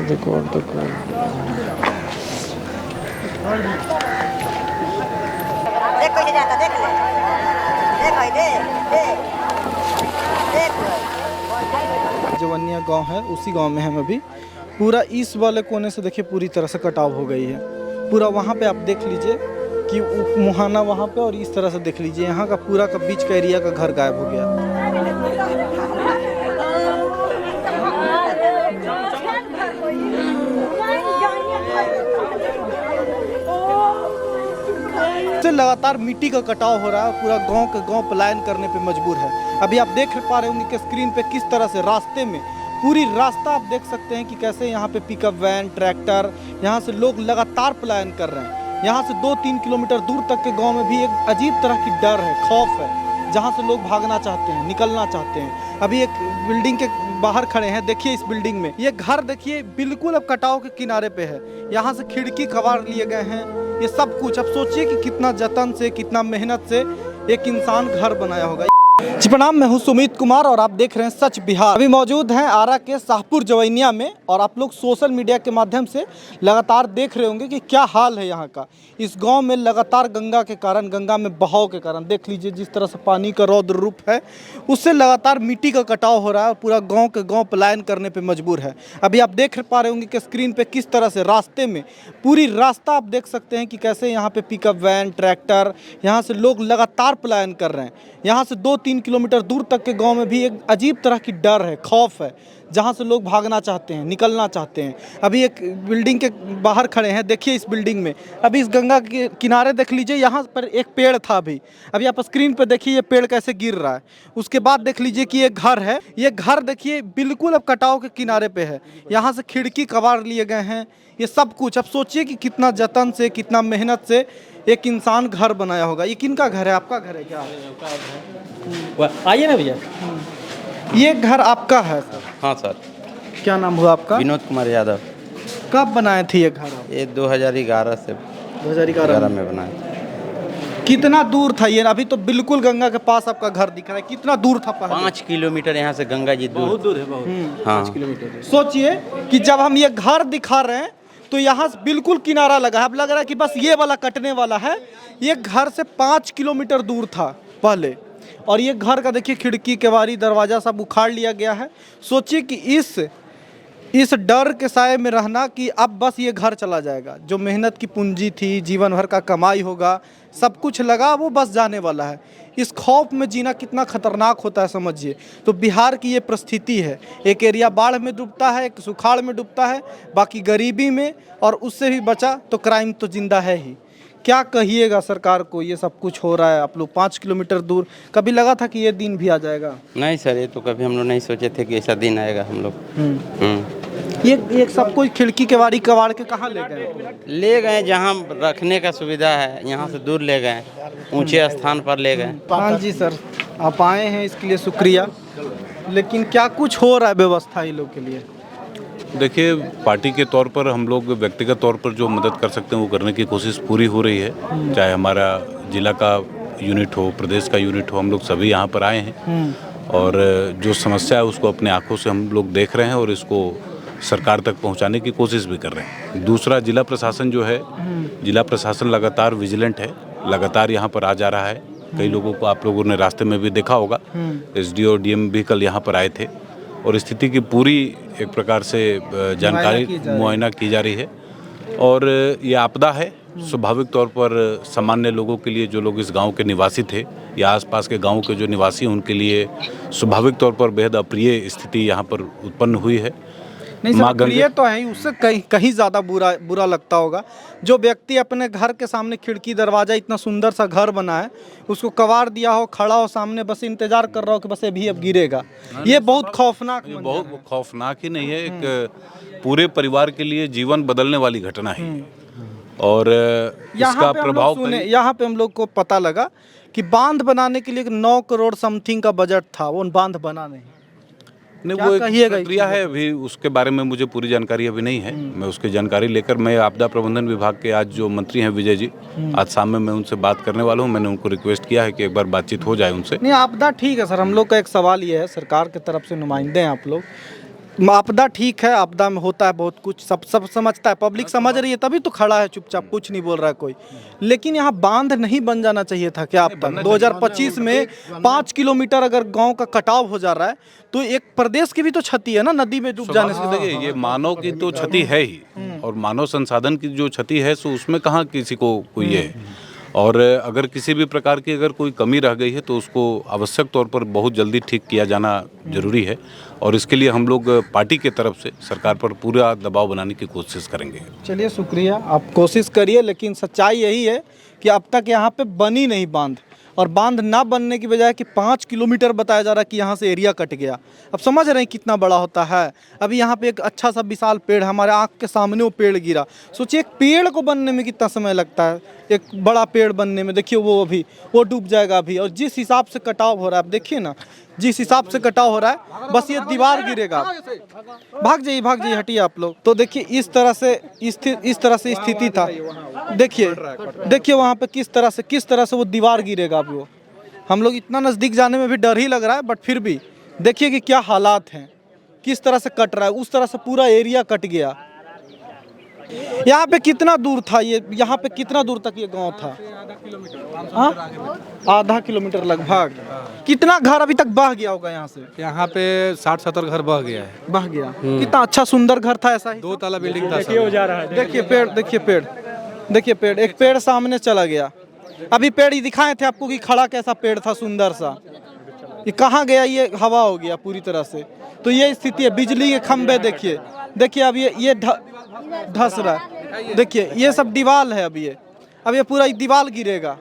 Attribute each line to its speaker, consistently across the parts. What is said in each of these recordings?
Speaker 1: देखो
Speaker 2: जाता देख ले
Speaker 3: जवनिया गांव है, उसी गांव में हम अभी। पूरा इस वाले कोने से देखिए पूरी तरह से कटाव हो गई है। पूरा वहाँ पे आप देख लीजिए कि मुहाना वहाँ पे, और इस तरह से देख लीजिए यहाँ का पूरा का बीच का एरिया का घर गायब हो गया। से लगातार मिट्टी का कटाव हो रहा है, पूरा गांव के गांव पलायन करने पे मजबूर है। अभी आप देख पा रहे होंगे कि स्क्रीन पे किस तरह से रास्ते में पूरी रास्ता आप देख सकते हैं कि कैसे यहाँ पे पिकअप वैन, ट्रैक्टर, यहाँ से लोग लगातार पलायन कर रहे हैं। यहाँ से 2-3 किलोमीटर दूर तक के गांव में भी एक अजीब तरह की डर है, खौफ है, जहाँ से लोग भागना चाहते हैं, निकलना चाहते हैं। अभी एक बिल्डिंग के बाहर खड़े हैं, देखिए इस बिल्डिंग में ये घर देखिए बिल्कुल अब कटाव के किनारे पे है। यहाँ से खिड़की कबाड़ लिए गए हैं, ये सब कुछ। अब सोचिए कि कितना जतन से, कितना मेहनत से एक इंसान घर बनाया होगा। जी प्रणाम, मैं हूं सुमित कुमार और आप देख रहे हैं सच बिहार। अभी मौजूद हैं आरा के शाहपुर जवैनिया में, और आप लोग सोशल मीडिया के माध्यम से लगातार देख रहे होंगे कि क्या हाल है यहाँ का। इस गांव में लगातार गंगा के कारण, गंगा में बहाव के कारण देख लीजिए जिस तरह से पानी का रौद्र रूप है, उससे लगातार मिट्टी का कटाव हो रहा है और पूरा गाँव के गाँव पलायन करने पर मजबूर है। अभी आप देख पा रहे होंगे कि स्क्रीन पर किस तरह से रास्ते में पूरी रास्ता आप देख सकते हैं कि कैसे यहाँ पे पिकअप वैन, ट्रैक्टर, यहाँ से लोग लगातार पलायन कर रहे हैं। यहाँ से 2-3 किलोमीटर दूर तक के गांव में भी एक अजीब तरह की डर है, खौफ है, जहाँ से लोग भागना चाहते हैं, निकलना चाहते हैं। अभी एक बिल्डिंग के बाहर खड़े हैं, देखिए इस बिल्डिंग में। अभी इस गंगा के किनारे देख लीजिए, यहाँ पर एक पेड़ था। अभी आप स्क्रीन पर देखिए ये पेड़ कैसे गिर रहा है। उसके बाद देख लीजिए कि ये घर है, ये घर देखिए बिल्कुल अब कटाव के किनारे पे है। यहाँ से खिड़की कबाड़ लिए गए हैं, ये सब कुछ। अब सोचिए कि कितना जतन से, कितना मेहनत से एक इंसान घर बनाया होगा। ये किनका घर है? आपका घर है क्या?
Speaker 4: आइए ना भैया।
Speaker 3: ये घर आपका है सर?
Speaker 4: हाँ सर।
Speaker 3: क्या नाम हुआ आपका?
Speaker 4: विनोद कुमार यादव।
Speaker 3: कब बनाए थे ये घर आप?
Speaker 4: ये 2011 से
Speaker 3: 2011
Speaker 4: में बनाए।
Speaker 3: कितना दूर था ये? अभी तो बिल्कुल गंगा के पास आपका घर दिख रहा है, कितना दूर था पहले?
Speaker 4: 5 किलोमीटर यहाँ से गंगा जी दूर।
Speaker 5: बहुत दूर है, बहुत।
Speaker 4: हाँ
Speaker 5: 5 किलोमीटर।
Speaker 3: सोचिए कि जब हम ये घर दिखा रहे हैं तो यहाँ से बिल्कुल किनारा लगा है। अब लग रहा है कि बस ये वाला कटने वाला है। ये घर से 5 किलोमीटर दूर था पहले, और ये घर का देखिए खिड़की, केवाड़ी, दरवाज़ा सब उखाड़ लिया गया है। सोचिए कि इस डर के साए में रहना कि अब बस ये घर चला जाएगा। जो मेहनत की पूंजी थी, जीवन भर का कमाई होगा, सब कुछ लगा, वो बस जाने वाला है। इस खौफ में जीना कितना खतरनाक होता है समझिए। तो बिहार की ये परिस्थिति है, एक एरिया बाढ़ में डूबता है, एक सुखाड़ में डूबता है, बाकी गरीबी में, और उससे भी बचा तो क्राइम तो जिंदा है ही। क्या कहिएगा सरकार को? ये सब कुछ हो रहा है, आप लोग 5 किलोमीटर दूर। कभी लगा था कि ये दिन भी आ जाएगा?
Speaker 4: नहीं सर, ये तो कभी हम लोग नहीं सोचे थे कि ऐसा दिन आएगा। हम लोग
Speaker 3: ये सब कुछ खिड़की केवाड़ी कबाड़ के कहाँ ले गए?
Speaker 4: ले गए जहाँ रखने का सुविधा है, यहाँ से दूर ले गए, ऊंचे स्थान पर ले गए।
Speaker 3: हाँ जी सर, आप आए हैं इसके लिए शुक्रिया। लेकिन क्या कुछ हो रहा है व्यवस्था ये लोग के लिए?
Speaker 6: देखिए, पार्टी के तौर पर हम लोग व्यक्तिगत तौर पर जो मदद कर सकते हैं वो करने की कोशिश पूरी हो रही है। चाहे हमारा जिला का यूनिट हो, प्रदेश का यूनिट हो, हम लोग सभी यहाँ पर आए हैं और जो समस्या है उसको अपने आंखों से हम लोग देख रहे हैं और इसको सरकार तक पहुंचाने की कोशिश भी कर रहे हैं। दूसरा, जिला प्रशासन जो है, जिला प्रशासन लगातार विजिलेंट है, लगातार यहाँ पर आ जा रहा है। कई लोगों को आप लोगों ने रास्ते में भी देखा होगा। एसडीओ और डीएम भी कल यहाँ पर आए थे और स्थिति की पूरी एक प्रकार से जानकारी मुआयना की जा रही है। और ये आपदा है, स्वाभाविक तौर पर सामान्य लोगों के लिए, जो लोग इस गांव के निवासी थे या आसपास के गांव के जो निवासी हैं, उनके लिए स्वाभाविक तौर पर बेहद अप्रिय स्थिति यहाँ पर उत्पन्न हुई है।
Speaker 3: नहीं
Speaker 6: माँ
Speaker 3: सर,
Speaker 6: गंगे
Speaker 3: प्रिय तो है ही, उससे कहीं कहीं ज़्यादा बुरा लगता होगा जो व्यक्ति अपने घर के सामने खिड़की दरवाजा इतना सुंदर सा घर बना है, उसको कबाड़ दिया हो, खड़ा हो सामने, बस इंतजार कर रहा हो कि बस अभी अब गिरेगा। ये बहुत खौफनाक
Speaker 6: ये
Speaker 3: मंजर
Speaker 6: बहुत
Speaker 3: है।
Speaker 6: खौफनाक ही नहीं है, एक पूरे परिवार के लिए जीवन बदलने वाली घटना है और
Speaker 3: यहाँ
Speaker 6: इसका
Speaker 3: पे हम लोग
Speaker 6: प्रभाव
Speaker 3: सुने, यहाँ पे हम लोग को पता लगा कि बांध बनाने के लिए 9 करोड़ समथिंग का बजट था, वो बांध बना नहीं।
Speaker 6: नहीं,
Speaker 3: क्या
Speaker 6: वो एक
Speaker 3: कहिएगा इस
Speaker 6: प्रक्रिया है, अभी उसके बारे में मुझे पूरी जानकारी अभी नहीं है। मैं उसकी जानकारी लेकर, मैं आपदा प्रबंधन विभाग के आज जो मंत्री हैं विजय जी, आज शाम में मैं उनसे बात करने वाला हूं। मैंने उनको रिक्वेस्ट किया है कि एक बार बातचीत हो जाए उनसे।
Speaker 3: नहीं, आपदा ठीक है सर, हम लोग का एक सवाल ये है, सरकार की तरफ से नुमाइंदे हैं आप लोग, आपदा ठीक है, आपदा में होता है बहुत कुछ, सब समझता है, पब्लिक समझ रही है, तभी तो खड़ा है चुपचाप, कुछ नहीं बोल रहा है कोई। लेकिन यहाँ बांध नहीं बन जाना चाहिए था क्या? अब तक 2025 में 5 किलोमीटर अगर गांव का कटाव हो जा रहा है तो एक प्रदेश की भी तो क्षति है ना, नदी में डूब जाने से।
Speaker 6: देखिए, ये मानव की तो क्षति है ही, और मानव संसाधन की जो क्षति है सो उसमें कहाँ किसी को कोई है। और अगर किसी भी प्रकार की अगर कोई कमी रह गई है तो उसको आवश्यक तौर पर बहुत जल्दी ठीक किया जाना जरूरी है, और इसके लिए हम लोग पार्टी के तरफ से सरकार पर पूरा दबाव बनाने की कोशिश करेंगे।
Speaker 3: चलिए, शुक्रिया, आप कोशिश करिए, लेकिन सच्चाई यही है कि अब तक यहाँ पे बनी नहीं बांध, और बांध ना बनने की बजाय कि 5 किलोमीटर बताया जा रहा है कि यहाँ से एरिया कट गया। अब समझ रहे हैं कितना बड़ा होता है। अभी यहाँ पे एक अच्छा सा विशाल पेड़, हमारे आँख के सामने वो पेड़ गिरा। सोचिए, एक पेड़ को बनने में कितना समय लगता है, एक बड़ा पेड़ बनने में। देखिए वो अभी वो डूब जाएगा अभी, और जिस हिसाब से कटाव हो रहा है, आप देखिए ना, जिस हिसाब से कटाव हो रहा है, बस ये दीवार गिरेगा। भाग जाइए, हटिए आप लोग। तो देखिए इस तरह से स्थिति था। देखिए वहाँ पे किस तरह से वो दीवार गिरेगा। अब वो हम लोग इतना नज़दीक जाने में भी डर ही लग रहा है, बट फिर भी देखिए कि क्या हालात हैं, किस तरह से कट रहा है, उस तरह से पूरा एरिया कट गया। यहाँ पे कितना दूर था ये, यहाँ पे कितना दूर तक ये गांव था? आधा किलोमीटर लगभग। कितना घर अभी तक बह गया होगा यहाँ से?
Speaker 1: यहाँ पे 60-70 घर बह गया है।
Speaker 3: बह गया। कितना अच्छा सुंदर घर था, ऐसा ही
Speaker 1: 2 ताला बिल्डिंग था।
Speaker 3: देखिए पेड़, एक पेड़ सामने चला गया। अभी पेड़ ही दिखाए थे आपको कि खड़ा कैसा पेड़ था, सुंदर सा। ये कहाँ गया? ये हवा हो गया पूरी तरह से। तो ये स्थिति है। बिजली के खंभे देखिए अब ये धस रहा है। देखिए ये सब दीवार है। अब ये पूरा दीवार गिरेगा।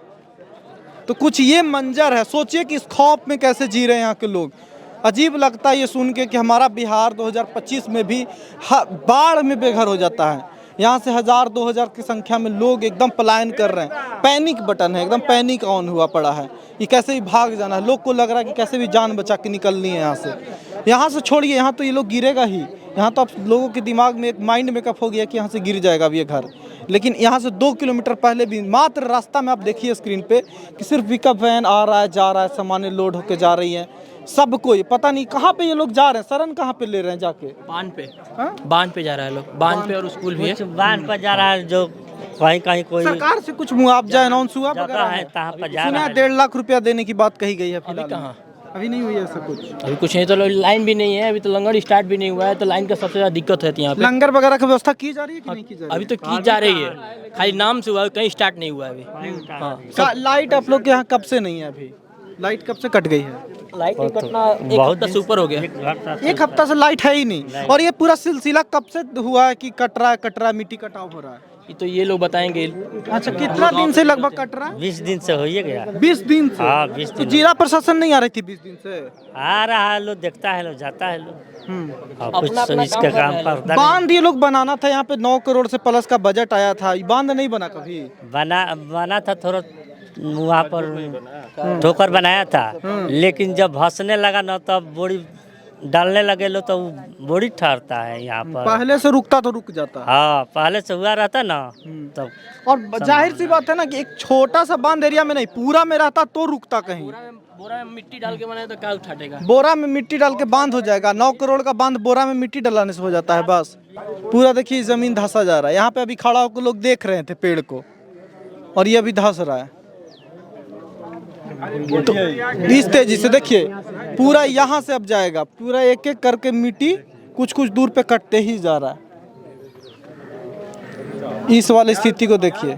Speaker 3: तो कुछ ये मंजर है। सोचिए कि इस खौफ में कैसे जी रहे हैं यहाँ के लोग। अजीब लगता है ये सुन के कि हमारा बिहार 2025 में भी बाढ़ में बेघर हो जाता है। यहाँ से 1000-2000 की संख्या में लोग एकदम पलायन कर रहे हैं। पैनिक बटन है, एकदम पैनिक ऑन हुआ पड़ा है। ये कैसे भी भाग जाना है, लोग को लग रहा है कि कैसे भी जान बचा के निकलनी है यहाँ से छोड़िए, यहाँ तो ये लोग गिरेगा ही। यहाँ तो अब लोगों के दिमाग में एक माइंड मेकअप हो गया कि यहाँ से गिर जाएगा अब ये घर। लेकिन यहाँ से 2 किलोमीटर पहले भी मात्र रास्ता में आप देखिए स्क्रीन पे कि सिर्फ पिकअप वैन आ रहा है, जा रहा है, सामान्य लोड होके जा रही है। सबको ये पता नहीं कहाँ पे ये लोग जा रहे हैं, शरण कहाँ पे ले रहे हैं जाके?
Speaker 2: बांध पे जा रहा है लोग, बांध पे, और स्कूल भी है।
Speaker 5: बांध पर जा रहा है, जो कहीं कोई
Speaker 3: सरकार से कुछ मुआवजा अनाउंस हुआ
Speaker 5: जगह है तहाँ पर जा
Speaker 3: सुना
Speaker 5: रहा
Speaker 3: है
Speaker 5: है।
Speaker 3: 1.5 लाख रुपया देने की बात कही गई है।
Speaker 2: अभी कहाँ?
Speaker 3: अभी नहीं हुई है ऐसा कुछ।
Speaker 2: अभी कुछ नहीं, तो लाइन भी नहीं है, अभी तो लंगर स्टार्ट भी नहीं हुआ है, तो लाइन का सबसे ज्यादा दिक्कत है यहाँ पे।
Speaker 3: लंगर वगैरह की व्यवस्था की जा रही है कि नहीं की जा रही
Speaker 2: अभी तो की जा रही है, खाली नाम से हुआ है, कहीं स्टार्ट नहीं हुआ है अभी। हाँ,
Speaker 3: लाइट आप लोग के यहाँ कब से नहीं है? अभी लाइट कब से कट गई है?
Speaker 2: लाइट की घटना एक हफ्ता से ऊपर हो गया।
Speaker 3: एक हफ्ता से लाइट है ही नहीं। और ये पूरा सिलसिला कब से हुआ है कि कट रहा है, मिट्टी कटाव हो रहा है?
Speaker 2: ये तो ये लोग बताएंगे।
Speaker 3: अच्छा, कितना दिन से लगभग कट रहा है?
Speaker 5: 20 दिन से हो ही गया।
Speaker 3: 20 दिन से?
Speaker 5: हाँ, 20
Speaker 3: तो
Speaker 5: दिन।
Speaker 3: जिला प्रशासन नहीं आ रही थी 20 दिन से?
Speaker 5: आ रहा है, लोग देखता है, लोग जाता है, लोग और कुछ
Speaker 2: अपना
Speaker 5: इसका
Speaker 2: काम
Speaker 5: काम
Speaker 2: कर रहा है।
Speaker 5: पड़ता
Speaker 3: बांध ये लोग बनाना था, यहाँ पे 9 करोड़ से प्लस का बजट आया था। ये बांध नहीं बना कभी?
Speaker 5: बना था, थोड़ा वहाँ पर ठोकर बनाया था, लेकिन जब भसने लगा ना तब बोरी डालने लगे लो तो बोरी ठहरता है यहाँ पर।
Speaker 3: पहले से रुकता तो रुक जाता।
Speaker 5: हाँ, पहले से हुआ रहता ना तब।
Speaker 3: और जाहिर सी बात है ना कि एक छोटा सा बांध एरिया में नहीं, पूरा में रहता तो रुकता कहीं।
Speaker 2: बोरा में मिट्टी डाल के बनाए तो क्या उठाटेगा?
Speaker 3: बोरा में मिट्टी डाल के बांध हो जाएगा। 9 करोड़ का बांध बोरा में मिट्टी डलाने से हो जाता है बस। पूरा देखिए जमीन धंसा जा रहा है। यहाँ पे अभी खड़ा होकर लोग देख रहे थे पेड़ को, और ये अभी धंस रहा है। तो इस तेजी से देखिए पूरा यहाँ से अब जाएगा, पूरा एक एक करके मिट्टी कुछ कुछ दूर पे कटते ही जा रहा है। इस वाली स्थिति को देखिए।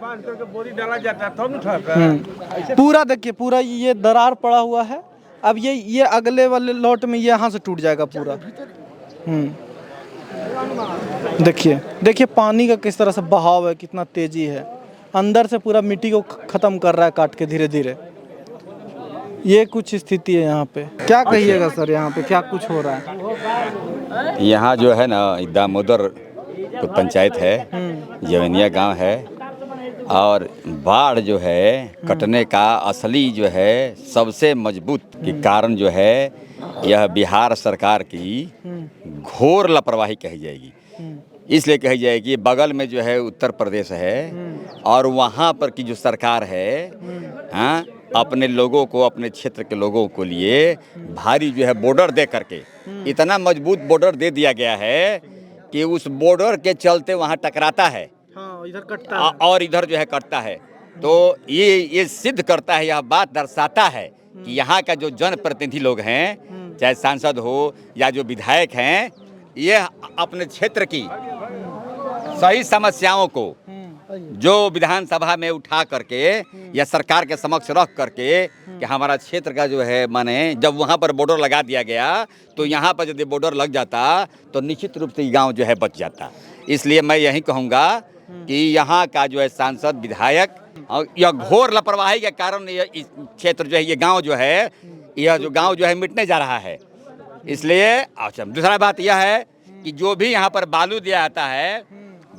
Speaker 3: पूरा देखिए, पूरा ये दरार पड़ा हुआ है। अब ये अगले वाले लॉट में ये यहाँ से टूट जाएगा पूरा। देखिए देखिए पानी का किस तरह से बहाव है, कितना तेजी है, अंदर से पूरा मिट्टी को खत्म कर रहा है काट के धीरे धीरे। ये कुछ स्थिति है यहाँ पे। क्या कहिएगा सर, यहाँ पे क्या कुछ हो रहा है?
Speaker 7: यहाँ जो है ना दामोदर पंचायत है, जवनिया गांव है, और बाढ़ जो है कटने का असली जो है सबसे मजबूत के कारण जो है यह बिहार सरकार की घोर लापरवाही कही जाएगी। इसलिए कही जाएगी बगल में जो है उत्तर प्रदेश है और वहाँ पर की जो सरकार है, हाँ, अपने लोगों को, अपने क्षेत्र के लोगों को लिए भारी जो है बॉर्डर दे करके इतना मजबूत बॉर्डर दे दिया गया है कि उस बॉर्डर के चलते वहाँ टकराता है।
Speaker 3: हाँ, इधर कटता है
Speaker 7: और इधर जो है कटता है। तो ये सिद्ध करता है, यह बात दर्शाता है कि यहाँ का जो जनप्रतिनिधि लोग हैं, चाहे सांसद हो या जो विधायक हैं, ये अपने क्षेत्र की सही समस्याओं को जो विधानसभा में उठा करके या सरकार के समक्ष रख करके कि हमारा क्षेत्र का जो है, माने जब वहाँ पर बॉर्डर लगा दिया गया तो यहाँ पर यदि बॉर्डर लग जाता तो निश्चित रूप से ये गांव जो है बच जाता। इसलिए मैं यही कहूँगा कि यहाँ का जो है सांसद, विधायक, और यह घोर लापरवाही के कारण यह क्षेत्र जो है, ये गाँव जो है, यह जो गाँव जो है मिटने जा रहा है। इसलिए अच्छा, दूसरा बात यह है कि जो भी यहाँ पर बालू दिया जाता है,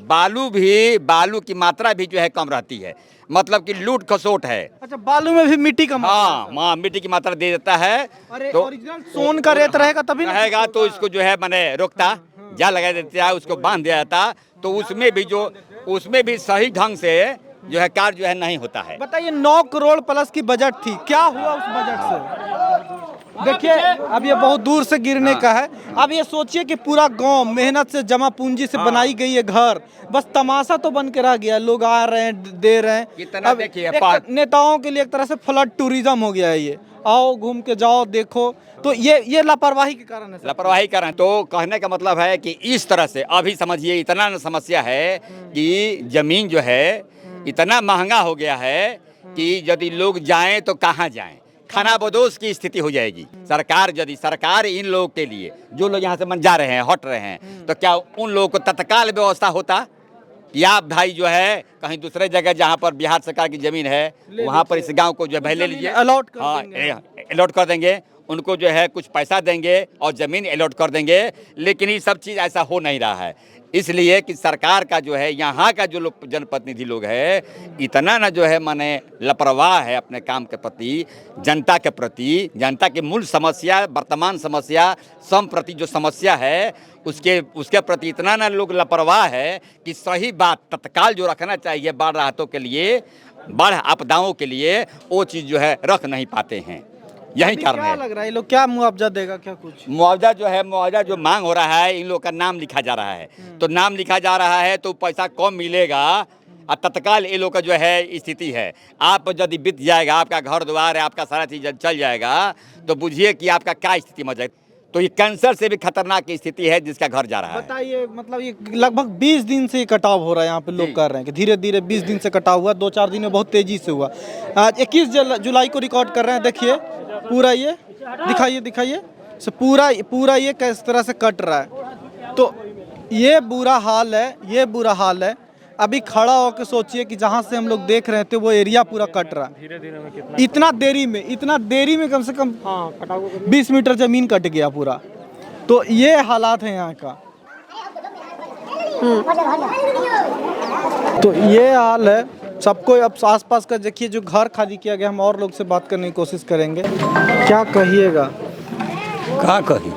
Speaker 7: बालू की मात्रा भी जो है कम रहती है, मतलब कि लूट खसोट है।
Speaker 3: अच्छा, बालू में भी मिट्टी का
Speaker 7: हाँ, मिट्टी की मात्रा दे देता है।
Speaker 3: तो ओरिजिनल सोन का रेत रहेगा तभी
Speaker 7: रहेगा तो इसको जो है मैंने रोकता, जाल लगा देता है, उसको बांध दिया जाता, तो उसमें भी सही ढंग से जो है कार्य जो है नहीं होता है।
Speaker 3: बताइए, 9 करोड़ प्लस की बजट थी, क्या हुआ उस बजट से? देखिए अब ये बहुत दूर से गिरने का है। अब ये सोचिए कि पूरा गांव मेहनत से, जमा पूंजी से बनाई गई है घर, बस तमाशा तो बन के रह गया। लोग आ रहे हैं, दे रहे हैं। अब
Speaker 7: देखिए
Speaker 3: नेताओं के लिए एक तरह से फ्लड टूरिज्म हो गया है। ये आओ, घूम के जाओ, देखो। तो ये लापरवाही के कारण है,
Speaker 7: लापरवाही के कारण। तो कहने का मतलब है कि इस तरह से अभी समझिए इतना समस्या है कि जमीन जो है इतना महंगा हो गया है कि यदि लोग जाएं तो कहाँ जाएं, खाना बदोश की स्थिति हो जाएगी। सरकार इन लोगों के लिए, जो लोग यहाँ से मन जा रहे हैं, हट रहे हैं, तो क्या उन लोगों को तत्काल व्यवस्था होता कि आप भाई जो है कहीं दूसरे जगह जहाँ पर बिहार सरकार की जमीन है वहाँ पर इस गांव को जो है ले लीजिए,
Speaker 3: अलॉट
Speaker 7: कर देंगे, उनको जो है कुछ पैसा देंगे और ज़मीन अलॉट कर देंगे। लेकिन ये सब चीज़ ऐसा हो नहीं रहा है, इसलिए कि सरकार का जो है, यहाँ का जो लोग जनप्रतिनिधि लोग है, इतना ना जो है माने लापरवाह है अपने काम के प्रति, जनता के प्रति। जनता की मूल समस्या, वर्तमान समस्या, संप्रति जो समस्या है उसके प्रति इतना ना लोग लापरवाह है कि सही बात तत्काल जो रखना चाहिए बाढ़ राहतों के लिए, बाढ़ आपदाओं के लिए, वो चीज़ जो है रख नहीं पाते हैं। यही कारण है।
Speaker 3: लग रहा है ये लोग क्या मुआवजा देगा, क्या कुछ
Speaker 7: मुआवजा जो मांग हो रहा है, इन लोग का नाम लिखा जा रहा है, तो नाम लिखा जा रहा है तो पैसा कम मिलेगा और तत्काल ये लोग का जो है स्थिति है। आप यदि बीत जाएगा, आपका घर द्वार है, आपका सारा चीज चल जाएगा, तो बुझिए कि आपका क्या स्थिति मच जाएगी। तो ये कैंसर से भी खतरनाक स्थिति है जिसका घर जा रहा है।
Speaker 3: बताइए, मतलब ये लगभग 20 दिन से कटाव हो रहा है यहाँ पे। लोग कर रहे हैं कि धीरे धीरे 20 दिन से कटाव हुआ, 2-4 दिन में बहुत तेजी से हुआ। आज 21 जुलाई को रिकॉर्ड कर रहे हैं। देखिए पूरा ये दिखाइए से पूरा ये किस तरह से कट रहा है। तो ये बुरा हाल है। अभी खड़ा होकर सोचिए कि जहाँ से हम लोग देख रहे थे वो एरिया पूरा कट रहा है। इतना देरी में कम से कम 20 मीटर जमीन कट गया पूरा। तो ये हालात है यहाँ का। तो ये हाल है सबको। अब आसपास का देखिए जो घर खाली किया गया, हम और लोग से बात करने की कोशिश करेंगे। क्या कहिएगा?
Speaker 8: का कही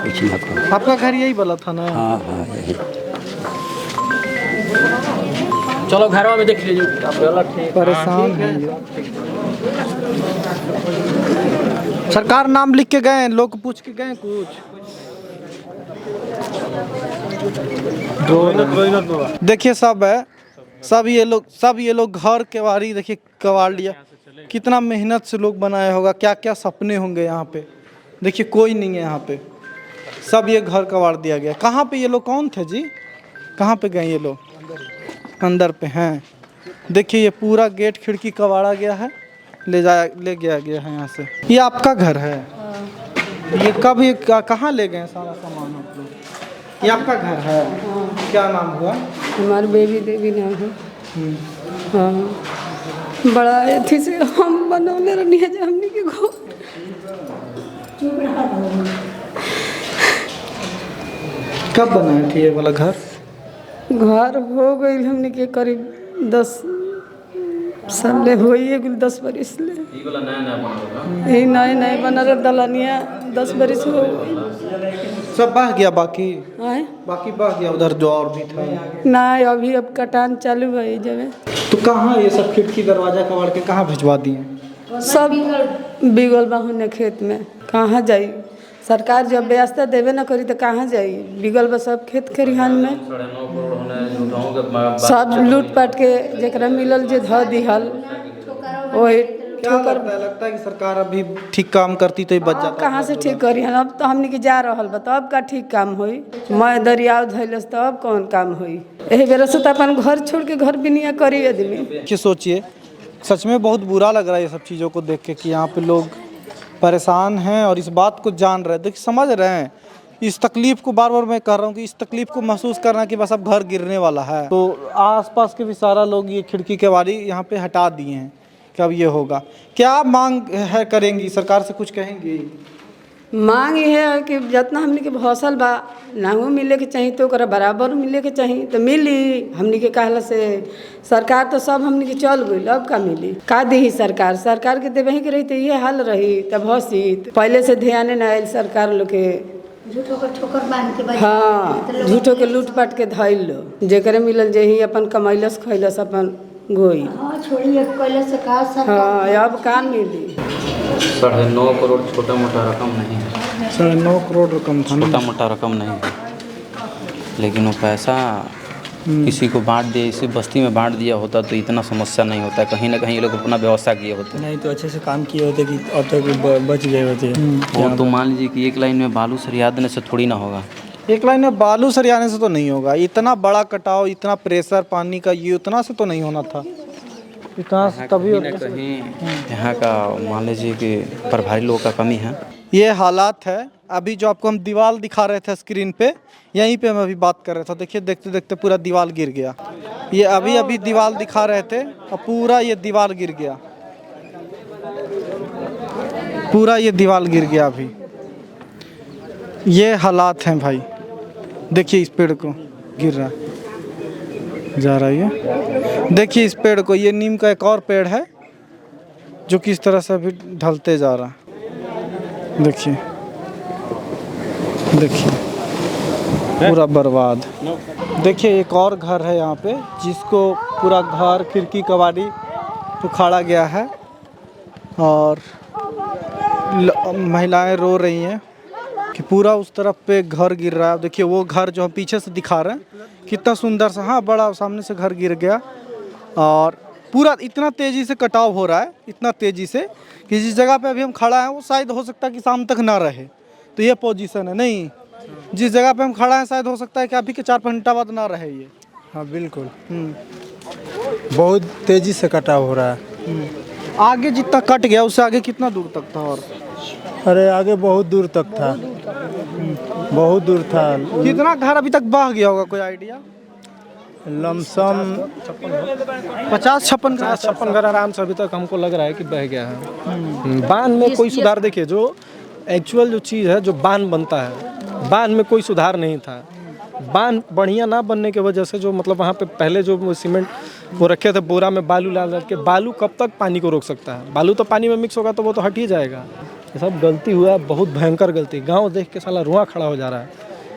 Speaker 8: कुछ ना कही।
Speaker 3: आपका घर यही वाला था ना?
Speaker 8: हाँ यही।
Speaker 2: चलो घरवा में देख लीजिए।
Speaker 3: परेशान है ये। सरकार नाम लिख के गए, लोग पूछ के गए कुछ? देखिए सब ये लोग घर केवाड़ी देखिए कवाड़ लिया। कितना मेहनत से लोग बनाया होगा, क्या क्या सपने होंगे यहाँ पे। देखिए कोई नहीं है यहाँ पे, सब ये घर कवाड़ दिया गया। कहाँ पे ये लोग कौन थे जी? कहाँ पे गए ये लोग? अंदर पे हैं। देखिए ये पूरा गेट खिड़की कवाड़ा गया है, ले गया है यहाँ से। ये आपका घर है? ये कब ये कहाँ ले गए सारा सामान आप लोग? ये आपका घर है? क्या नाम हुआ?
Speaker 9: हमारे बेबी देवी नाम है। हाँ, बड़ा अथी से हम बनौले रहनी है जो हमने के घर।
Speaker 3: कब बनाए थे ये वाला घर?
Speaker 9: घर हो गई हमने के करीब 10 साल हो गई, 10 बरिस ले। यही नए नए बना रहे दलनिया 10 बरिस हो गई।
Speaker 3: सब बह गया बाकी?
Speaker 9: आए
Speaker 3: बाकी बह गया उधर जो और भी था?
Speaker 9: नहीं, अभी अब कटान चालू है ये जगह।
Speaker 3: तो कहाँ ये सब खिड़की दरवाजा कबाड़ के कहाँ भिजवा दिए?
Speaker 9: सब बिगल बाहुने खेत में कहाँ जाई? सरकार जब व्यवस्था देवे न करी तो कहाँ जाई? बिगल बा सब खेत खरिहान में सब लूट पाट के जरा मिलल जे ध दिहल वही ठोकर।
Speaker 3: लगता है कि सरकार अभी ठीक काम करती तो ही बच जाता।
Speaker 9: कहाँ से ठीक करी? अब तो हमने के जा रहल बा, अब का ठीक काम होई? मैं दरियाव धैलस तो अब कौन काम होई? यही बेरा से तो अपन घर छोड़ के घर बिनिया करी आदमी।
Speaker 3: कि सोचिए, सच में बहुत बुरा लग रहा है ये सब चीज़ों को देख के कि यहाँ पे लोग परेशान हैं और इस बात को जान रहे हैं, देखिए समझ रहे हैं इस तकलीफ़ को। बार बार मैं कह रहा हूँ कि इस तकलीफ़ को महसूस करना कि बस अब घर गिरने वाला है। तो आसपास के भी सारा लोग ये खिड़की के बारी यहाँ पे हटा दिए हैं कि अब ये होगा। क्या मांग है करेंगी? सरकार से कुछ कहेंगी?
Speaker 9: मांग ये है कि जितना हमने के भौसल बा नाहू मिले के चाहिए तो ओकरा बराबर मिले के चाहिए तो मिली। हमने के कहला से सरकार तो सब हमने के चल गई, अब का मिली? का दी सरकार? सरकार के देवे के रही तो ये हाल रही तब हसी। पहले से ध्यान न आयल सरकार लोग के,
Speaker 10: ठोकर बांध के।
Speaker 9: हाँ, झूठो के लूट पाट के धैल लो, जेकरे मिलल जही अपन कमैलस खैलस अपन गोई।
Speaker 10: हाँ, छोड़िए कैलस से कहा सब।
Speaker 9: हाँ, अब का मिली?
Speaker 4: 9.5 करोड़ छोटा मोटा रकम नहीं है।
Speaker 3: 9.5 करोड़ रकम था?
Speaker 4: छोटा मोटा रकम नहीं है, लेकिन वो पैसा किसी को बांट दिया, इसी बस्ती में बांट दिया होता तो इतना समस्या नहीं होता। कहीं ना कहीं ये लोग अपना व्यवस्था किए होते,
Speaker 2: नहीं तो अच्छे से काम किए होते कि अब तक बच गए होते।
Speaker 4: वो तो मान लीजिए कि एक लाइन में बालू सरिया देने से थोड़ी ना होगा।
Speaker 3: एक लाइन में बालू सरियाने से तो नहीं होगा। इतना बड़ा कटाव, इतना प्रेशर पानी का, ये उतना से तो नहीं होना था। इतना तभी
Speaker 4: कहीं यहाँ का मान लीजिए कि प्रभारी लोगों का कमी है।
Speaker 3: ये हालात है। अभी जो आपको हम दीवार दिखा रहे थे स्क्रीन पे, यहीं पे हम अभी बात कर रहे थे। देखिए देखते देखते पूरा दीवार गिर गया। ये अभी दीवार दिखा रहे थे और पूरा ये दीवार गिर गया, पूरा ये दीवार गिर गया। अभी ये हालात हैं भाई। देखिए इस पेड़ को, गिर रहा है, जा रहा है ये। देखिए इस पेड़ को, ये नीम का एक और पेड़ है जो किस तरह से अभी ढलते जा रहा है। देखिए देखिए पूरा बर्बाद। देखिए एक और घर है यहाँ पे जिसको पूरा घर खिड़की कबाड़ी उखाड़ा गया है और महिलाएं रो रही हैं कि पूरा उस तरफ पे घर गिर रहा है। देखिए वो घर जो हम पीछे से दिखा रहे हैं कितना सुंदर सा, हाँ बड़ा सामने से घर गिर गया और पूरा इतना तेज़ी से कटाव हो रहा है, इतना तेज़ी से कि जिस जगह पे अभी हम खड़ा हैं वो शायद हो सकता है कि शाम तक ना रहे। तो ये पोजीशन है, नहीं जिस जगह पे हम खड़ा हैं शायद हो सकता है कि अभी के 4-5 घंटा बाद ना रहे ये।
Speaker 1: हाँ बिल्कुल, बहुत तेज़ी से कटाव हो रहा है।
Speaker 3: आगे जितना कट गया उससे आगे कितना दूर तक था? और
Speaker 1: अरे आगे बहुत दूर तक था, बहुत दूर था।
Speaker 3: कितना घर अभी तक बह गया होगा, कोई आइडिया?
Speaker 1: लमसम
Speaker 3: 50-56
Speaker 1: घर आराम से अभी तक हमको लग रहा है कि बह गया है। बांध में कोई सुधार, देखिए जो एक्चुअल जो चीज़ है, जो बांध बनता है, बांध में कोई सुधार नहीं था। बांध बढ़िया ना बनने की वजह से जो मतलब वहाँ पे पहले जो सीमेंट वो रखे थे बोरा में बालू डाल के, बालू कब तक पानी को रोक सकता है? बालू तो पानी में मिक्स होगा तो वो तो हट ही जाएगा। ये सब गलती हुआ है, बहुत भयंकर गलती। गांव देख के साला रुआ खड़ा हो जा रहा है।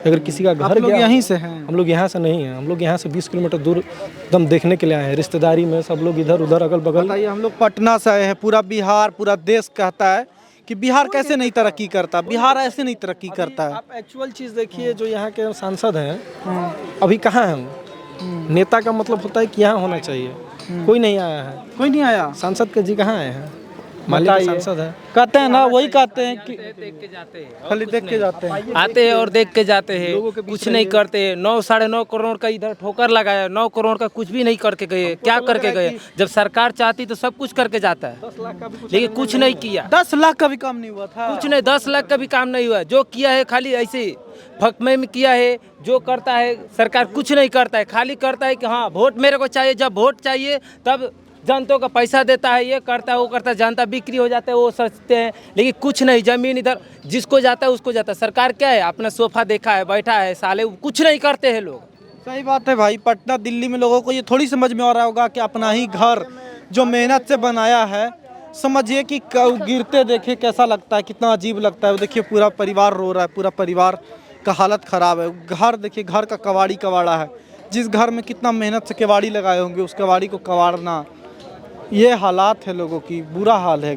Speaker 1: अगर किसी का घर गया,
Speaker 3: यहीं से हैं?
Speaker 1: हम लोग यहाँ से नहीं हैं, हम लोग यहाँ से 20 किलोमीटर दूर एकदम देखने के लिए आए हैं। रिश्तेदारी में सब लोग इधर उधर अगल बगल।
Speaker 3: हम लोग पटना से आए हैं। पूरा बिहार, पूरा देश कहता है कि बिहार कैसे नहीं तरक्की करता, बिहार ऐसे नहीं तरक्की करता है।
Speaker 1: आप एक्चुअल चीज़ देखिए, जो यहाँ के सांसद हैं अभी कहाँ हैं? नेता का मतलब होता है कि यहाँ होना चाहिए, कोई नहीं आया है।
Speaker 3: कोई नहीं आया?
Speaker 1: सांसद के जी कहाँ आए हैं? माली का
Speaker 3: बताइए।
Speaker 1: सांसद है।
Speaker 3: कहते हैं ना, वही कहते हैं कि खाली देख के जाते हैं।
Speaker 11: आते हैं और देख के जाते हैं,
Speaker 1: लोगों के बीच
Speaker 11: कुछ नहीं करते। 9-9.5 करोड़ का इधर ठोकर लगाया, 9 करोड़ का कुछ भी नहीं करके गए। क्या करके गए? जब सरकार चाहती तो सब कुछ करके जाता है, लेकिन कुछ नहीं किया।
Speaker 3: 10 लाख का भी काम नहीं हुआ था।
Speaker 11: कुछ नहीं, 10 लाख का भी काम नहीं हुआ। जो किया है खाली ऐसे फकमे में किया है। जो करता है सरकार कुछ नहीं करता है, खाली करता है कि हाँ वोट मेरे को चाहिए। जब वोट चाहिए तब जनता का पैसा देता है, ये करता है वो करता है, जनता बिक्री हो जाता है, वो सोचते हैं। लेकिन कुछ नहीं, जमीन इधर जिसको जाता है उसको जाता है। सरकार क्या है, अपना सोफा देखा है, बैठा है, साले कुछ नहीं करते हैं लोग।
Speaker 3: सही बात है भाई। पटना दिल्ली में लोगों को ये थोड़ी समझ में आ रहा होगा कि अपना ही घर जो मेहनत से बनाया है, समझिए कि गिरते देखे कैसा लगता है, कितना अजीब लगता है। वो देखिए पूरा परिवार रो रहा है, पूरा परिवार का हालत ख़राब है। घर देखिए, घर का कवाड़ा है। जिस घर में कितना मेहनत से केवाड़ी लगाए होंगे, उस केवाड़ी को कवाड़ना, ये हालात है लोगों की, बुरा हाल है एकदम।